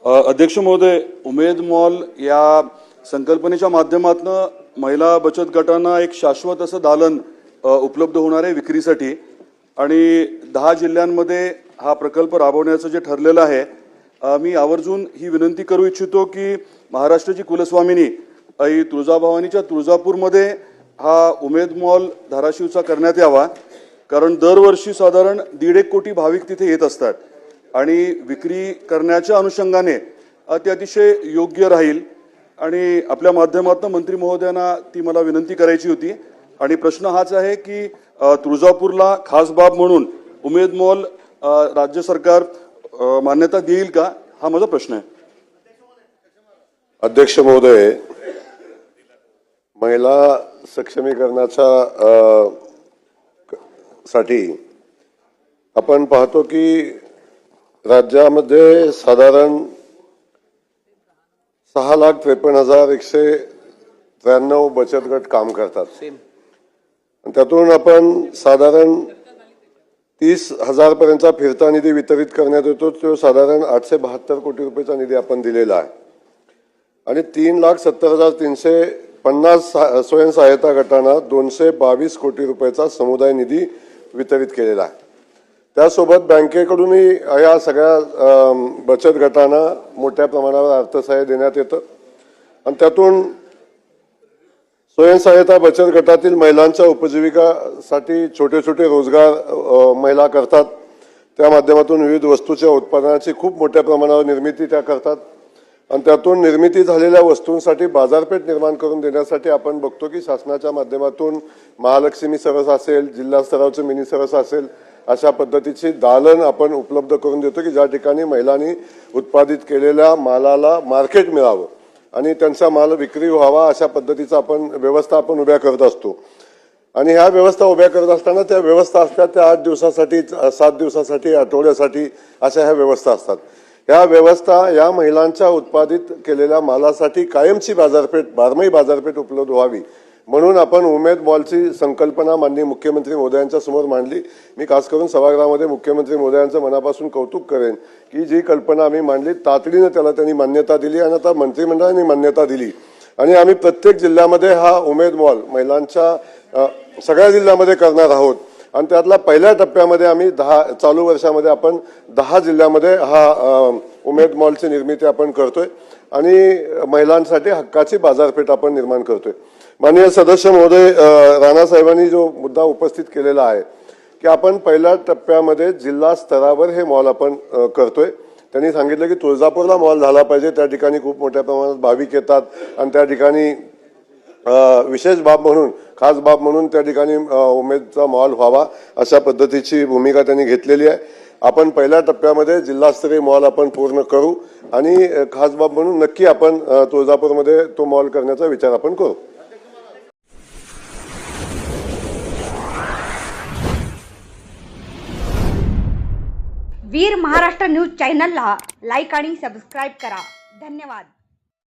अध्यक्ष महोदय, उमेद मॉल या संकल्पनेच्या माध्यमातून महिला बचत गटांना एक शाश्वत असं दालन उपलब्ध होणार आहे विक्रीसाठी आणि 10 जिल्ह्यांमध्ये हा प्रकल्प राबवण्याचं जे ठरलेलं आहे, मी आवर्जून ही विनंती करू इच्छितो की महाराष्ट्राची कुलस्वामिनी आई तुळजाभवानीच्या तुळजापूरमध्ये हा उमेद मॉल धाराशिवचा करण्यात यावा, कारण दरवर्षी साधारण 1.5 कोटी भाविक तिथे येत असतात आणि विक्री करण्याच्या अनुषंगाने ते अतिशय योग्य राहील आणि आपल्या माध्यमातून मंत्री महोदयांना ती मला विनंती करायची होती। आणि प्रश्न हाच आहे की तुळजापूरला खास बाब म्हणून उमेद मॉल राज्य सरकार मान्यता देईल का, हा माझा प्रश्न आहे। अध्यक्ष महोदय, महिला सक्षमीकरणाच्या साठी आपण पाहतो की राज्यामध्ये साधारण 6,53,193 बचत गट काम करतात। त्यातून आपण साधारण 30,000 पर्यंतचा फिरता निधी वितरित करण्यात येतो, तो साधारण 872 कोटी रुपयाचा निधी आपण दिलेला आहे आणि 3,70,350 स्वयंसहायता गटांना 222 कोटी रुपयाचा समुदाय निधी वितरित केलेला आहे। त्यासोबत बँकेकडूनही या सगळ्या बचत गटांना मोठ्या प्रमाणावर अर्थसहाय्य देण्यात येतं आणि त्यातून स्वयंसहायता बचत गटातील महिलांच्या उपजीविकासाठी छोटे छोटे रोजगार महिला करतात। त्या माध्यमातून विविध वस्तूच्या उत्पादनाची खूप मोठ्या प्रमाणावर निर्मिती त्या करतात आणि त्यातून निर्मिती झालेल्या वस्तूंसाठी बाजारपेठ निर्माण करून देण्यासाठी आपण बघतो की शासनाच्या माध्यमातून महालक्ष्मी सरस असेल, जिल्हा स्तरावरचं मिनी सरस असेल, अशा पद्धतीची दालन आपण उपलब्ध करून देतो की ज्या ठिकाणी महिलांनी उत्पादित केलेल्या मालाला मार्केट मिळावं आणि त्यांचा माल विक्री व्हावा, अशा पद्धतीचा आपण व्यवस्था आपण उभ्या करत असतो। आणि ह्या व्यवस्था उभ्या करत असताना त्या व्यवस्था असतात त्या 8 दिवसासाठी, 7 दिवसासाठी, आठवड्यासाठी अशा ह्या व्यवस्था असतात। ह्या व्यवस्था या महिलांच्या उत्पादित केलेल्या मालासाठी कायमची बाजारपेठ, बारमाही बाजारपेठ उपलब्ध व्हावी म्हणून आपण उमेद मॉलची संकल्पना माननीय मुख्यमंत्री महोदयांच्या समोर मांडली। मी खास करून सभागृहामध्ये मुख्यमंत्री महोदयांचं मनापासून कौतुक करेन की जी कल्पना आम्ही मांडली तातडीने त्याला त्यांनी मान्यता दिली आणि आता मंत्रिमंडळाने मान्यता दिली आणि आम्ही प्रत्येक जिल्ह्यामध्ये हा उमेद मॉल महिलांच्या सगळ्या जिल्ह्यामध्ये करणार आहोत आणि त्यातला पहिल्या टप्प्यामध्ये आम्ही चालू वर्षामध्ये आपण 10 जिल्ह्यामध्ये हा उमेद मॉलची निर्मिती आपण करतोय आणि महिलांसाठी हक्काची बाजारपेठ आपण निर्माण करतोय। माननीय सदस्य महोदय राणा साहेबांनी जो मुद्दा उपस्थित केलेला आहे की आपण पहिल्या टप्प्यामध्ये जिल्हा स्तरावर हे मॉल आपण करतोय। त्यांनी सांगितलं की तुळजापूरला मॉल झाला पाहिजे, त्या ठिकाणी खूप मोठ्या प्रमाणात भाविक येतात आणि त्या ठिकाणी विशेष बाब म्हणून, खास बाब म्हणून त्या ठिकाणी उमेदचा मॉल व्हावा अशा पद्धतीची भूमिका त्यांनी घेतलेली आहे। आपण पहिल्या टप्प्यामध्ये जिल्हास्तरीय मॉल आपण पूर्ण करू आणि खास बाब म्हणून नक्की आपण तुळजापूरमध्ये तो मॉल करण्याचा विचार आपण करू। वीर महाराष्ट्र न्यूज चॅनलला लाईक आणि सबस्क्राईब करा। धन्यवाद।